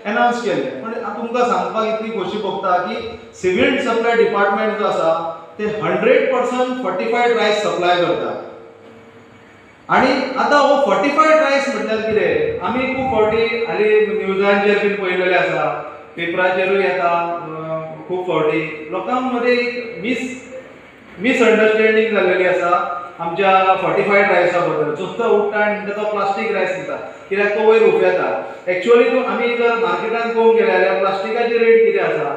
Announce केले. पण तुमकां सांगपाक इतली खोशी भोगता की सिव्हिल सप्लाय डिपार्टमेंट जो आसा ते 100% फॉर्टिफाईड रायस सप्लाय करता. आणि आता हो फॉर्टिफाईड रायस म्हटल्यार कितें, आमी खूब फावटी हालीं न्यूजांचेर बीन पळयलेलें आसा, पेपराचेरूय येता, खूब फावटी लोकांक मध्ये मिसअंडरस्टँडींग जाल्लेली आसा आमच्या फॉर्टिफाईड रायसा बद्दल. चुकतो उठता आनी म्हणटा तो प्लास्टीक रायस म्हणटा, कित्याक तो वयर उफेता. एक्चुअली तूं आमी जर मार्केटांत पळोवंक गेले जाल्यार प्लास्टिकाची रेट कितें आसा,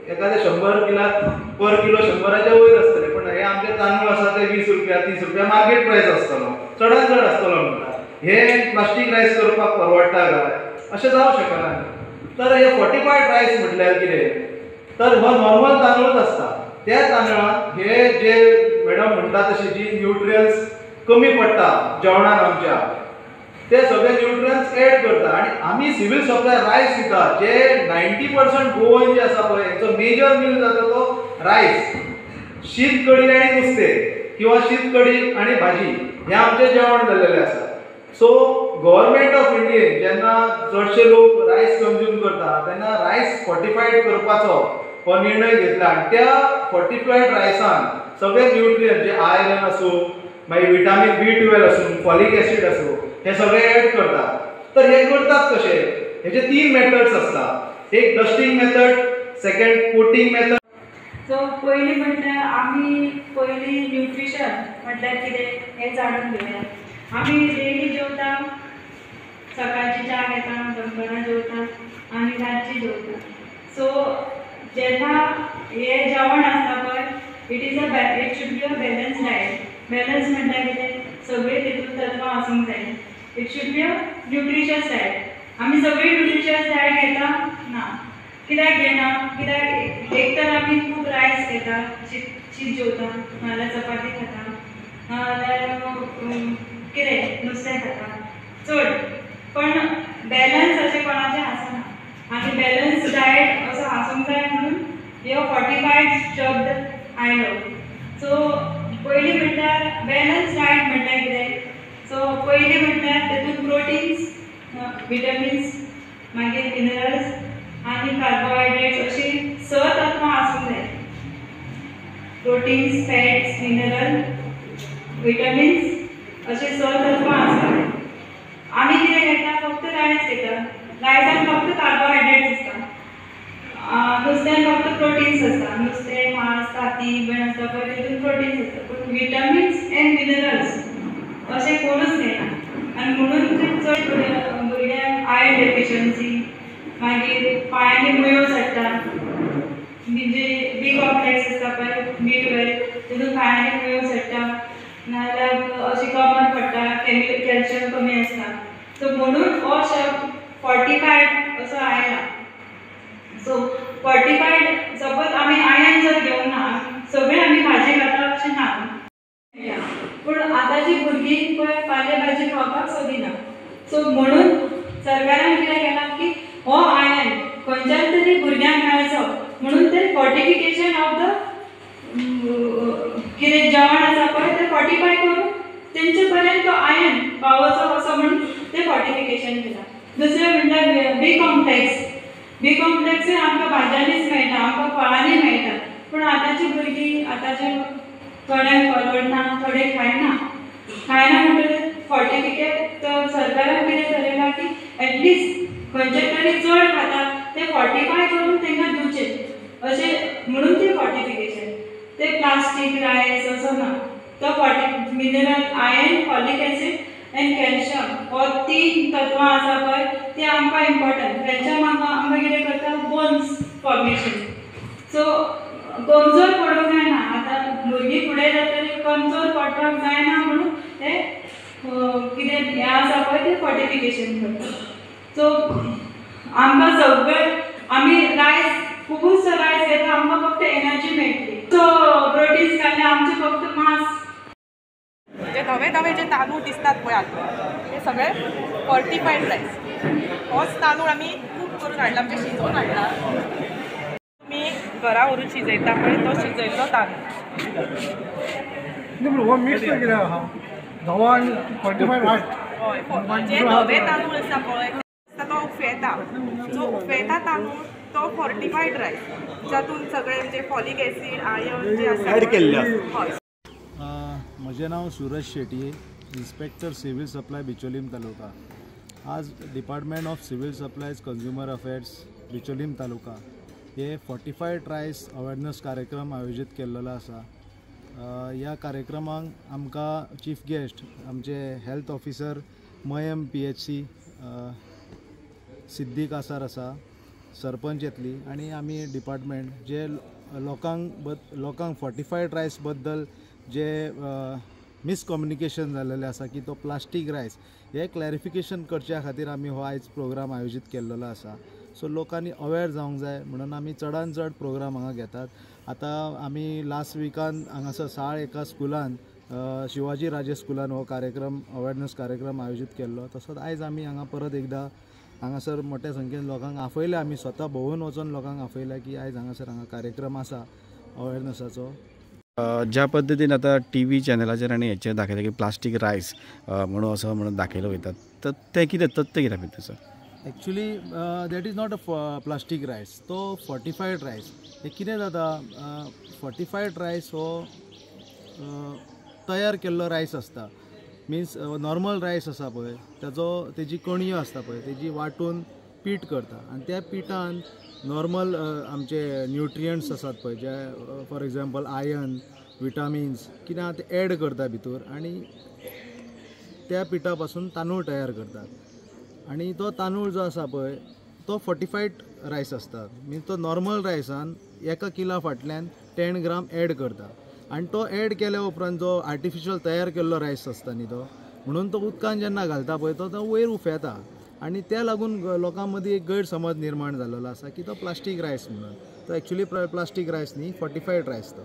एखादे 100 किलाक पर किलो 100च्या वयर आसतले. पण हे आमचे तांदूळ आसा ते 20 रुपया 30 रुपया मार्केट प्रायस आसतलो, चडांत चड आसतलो म्हणटा. हे प्लास्टीक रायस करपाक परवडटा काय? अशें जावंक शकना. तर हे फॉर्टिफाईड रायस म्हटल्यार कितें, तर हो नॉर्मल तांदूळच आसता. त्या तांदळांत हे जे मॅडम म्हणटा तशी जी न्यूट्रियन्स कमी पडटा जेवणान आमच्या, ते सगळे न्यूट्रियन्स एड करता. आणि आमी सिव्हिल सप्लाय रायस दिता, जे 90% गोवन जे आसा पळय हेचो मेजर मील जाता तो रायस. शीत कडी आनी नुस्तें किंवा शीत कडी आनी भाजी हें आमचें जेवण जाल्लेलें आसा. सो गव्हर्नमेंट ऑफ इंडियेन जेन्ना चडशे लोक रायस कंज्यूम करता तेन्ना रायस फॉर्टिफाईड करपाचो हो निर्णय घेतला. आणि त्या फॉर्टिफाईड रायसान सगळे न्यूट्रियन जे आयरन आसूं, मागीर विटामीन B12 आसूं, फॉलिक एसीड आसूं, हे सगळे एड करतात. तर हे करतात कशे? हेचे 3 मेथड्स आसतात. एक dusting method, second coating method. So पयलीं म्हटल्यार आमी पयलीं न्यूट्रिशन म्हटल्यार कितें हें जाणून घेवया. आमी डेली जेवता, सकाळची च्या घेता, दनपारां जेवता आनी रातची जेवता. सो जेन्ना हे जेवण आसता पळय, it should be a balance diet. Balance म्हटल्यार कितें, सगळीं तितून तत्वां आसूंक जाय. It should be a nutritious diet. आमी सगळीं न्यूट्रिशियस डायट घेता ना. कित्याक घेना? कित्याक एक तर आमी खूब रायस घेता, शीत जेवता, नाजाल्यार चपाती खाता, नाजाल्यार कितें नुस्तें खाता चड. पण बॅलन्स अशें कोणाचें आसना. आनी बॅलन्स डायट असो आसूंक जाय म्हणून ह्यो फॉर्टिफाईड शब्द आयलो. सो पयलीं म्हटल्यार बॅलन्स डायट म्हटल्यार कितें? सो पयलीं म्हटल्यार तेतून प्रोटीन्स, विटमिन्स, मागीर मिनरल्स आनी कार्बोहायड्रेट्स अशीं 6 तत्वां आसूंक जाय. प्रोटीन्स, फॅट्स, मिनरल, विटमिन्स अशें 6 तत्वां आसूंक जाय. आमी कितें घेता? फक्त रायस घेता. रायसान फक्त कार्बोहायड्रेट्स आसता, नुस्त्यान फक्त प्रोटीन्स आसता. नुस्तें, मांस, तांती बीन आसता पळय तितून प्रोटीन्स आसता. पूण विटमिन्स एंड मिनरल्स अशें कोणूच घेना. आनी म्हणून चड भुरग्यांक आयर्न डेफिशियन्सी, मागीर पांयांनी मुयो सडटा, म्हणजे बी कॉम्प्लेक्स आसता पळय B12 तितून पांयांनी मुयो सडटा, नाजाल्यार अशी कमर पडटा, कॅल्शियम कमी आसता. सो म्हणून हो शब्द फॉर्टिफाईड असो आयला. सो फॉर्टिफाईड सपोज आमी आयर्न जर घेवना, सगळें आमी भाजी खाता अशें ना. पूण आतांची भुरगीं पळय पाले भाजी खावपाक सोदिना. सो म्हणून सरकारान कितें केलां की हो आयर्न खंयच्यान तरी भुरग्यांक मेळचो म्हणून ते फॉर्टिफिकेशन ऑफ द कितें जेवण आसा पळय तें फॉर्टिफाय करून तेंचे पर्यंत तो आयर्न पावचो असो म्हणून ते फॉर्टिफिकेशन केलां. दुसरें म्हणल्यार बी कॉम्प्लेक्स. बी कॉम्प्लेक्सूय आमकां भाज्यांनीच मेळटा, आमकां फळांनी मेळटा. पूण आतांची भुरगीं, आतांचे थोड्यांक परवडना, थोडे खायना म्हणटकीर फॉर्टिफिकेट सरकारान कितें थरयलां की एटलिस्ट खंयचे तरी चड खाता ते फॉर्टिफाय करून तांकां दिवचें अशें म्हणून ते फॉर्टिफिकेशन. ते प्लास्टीक रायस असो ना. तो mineral, iron, folic acid end calcium हो 3 तत्वां आसा पळय ती आमकां इम्पॉर्टंट. कॅल्शियम आमकां कितें करता? Bones formation. सो कमजोर पडूंक जायना. आतां भुरगीं फुडें जातकीर कमजोर पडपाक जायना म्हणून ते कितें हें आसा पळय तें फॉर्टिफिकेशन करता. सो आमकां सगळें आमी रायस खुबूचसो रायस घेता, आमकां फक्त एनर्जी मेळटली. सो प्रोटीन्स खाल्ले आमचे फक्त मांस. जे नवे जे तांदूळ दिसतात पळय आतां ते सगळे फॉर्टिफाईड रायस. होच तांदूळ आमी खूब करून हाडला, म्हणजे शिजोवन हाडला. तुमी घरा व्हरून शिजयता पळय तो शिजयल्लो तांदूळ. हो मिक्स कितें आहा? धवो आनी फॉर्टिफाईड हाड. हय, जे नवे तांदूळ आसा पळय तो उफेता जो उफेता तांदूळ तो फॉर्टिफायड रायस जातून सगळे म्हणजे फॉलिक एसीड आयर्न जे आसा ऍड केल्ले हय. म्हजें नांव Suraj Shetye, inspector civil supply Bicholim taluka. आज department of civil supplies consumer affairs Bicholim taluka हे फॉर्टिफायड रायस अवेरनेस कार्यक्रम आयोजीत केल्लो आसा. ह्या कार्यक्रमाक आमकां चीफ गेस्ट आमचे हेल्थ ऑफिसर मयम PHC सिद्दीक आसार आसा, सरपंच येतली आनी आमी डिपार्टमेंट जे लोकांक फॉर्टिफायड रायस बद्दल जे मिसकम्युनिकेशन जाल्लेलें आसा की तो प्लास्टीक रायस हे क्लॅरिफिकेशन करच्या खातीर आमी हो आयज प्रोग्राम आयोजीत केल्लो आसा. सो लोकांनी अवेर जावंक जाय म्हणून आमी चडान चड प्रोग्राम हांगा घेतात. आतां आमी लास्ट विकान हांगासर साळ एका स्कुलान शिवाजी राजे स्कुलान हो कार्यक्रम अवेरनेस कार्यक्रम आयोजीत केल्लो. तसोच आयज आमी हांगा परत एकदां हांगासर मोठ्या संख्येन लोकांक आफयल्या, आमी स्वता भोंवून वचून लोकांक आफयल्या की आयज हांगा कार्यक्रम आसा अवेरनेसाचो. ज्या पद्दतीन आता TV चॅनलाचेर आनी हेचेर दाखयता की प्लास्टीक रायस म्हणून दाखयलो वयतात, तर ते कितें तथ्य कितें भितर sir? Actually that is not a plastic रायस, तो फॉर्टिफायड रायस. हे कितें जाता, फॉर्टिफायड रायस हो तयार केल्लो रायस आसता. मिन्स नॉर्मल रायस आसा पळय तेजी कणयो आसता पळय तेजी वांटून पीठ करता आनी त्या पिठान नॉर्मल आमचे न्युट्रियंट्स आसात पळय J for example iron, vitamins कितें आहा ते एड करता भितर आनी त्या पिठा पासून तांदूळ तयार करतात. आनी तो तांदूळ जो आसा पळय तो फॉर्टिफायड रायस आसता. मिन्स तो नॉर्मल रायसान 1 किला फाटल्यान 10 ग्राम एड करता आनी तो एड केल्या उपरांत जो आर्टिफिशियल तयार केल्लो रायस आसता न्ही तो म्हणून तो उदकान जेन्ना घालता पळय तो वयर उफेता आनी त्या लागून लोकां मदीं एक गैरसमज निर्माण जाल्लो आसा की तो प्लास्टीक रायस म्हणून. तो एक्चुली प्लास्टीक रायस न्ही, फॉर्टिफायड रायस तो.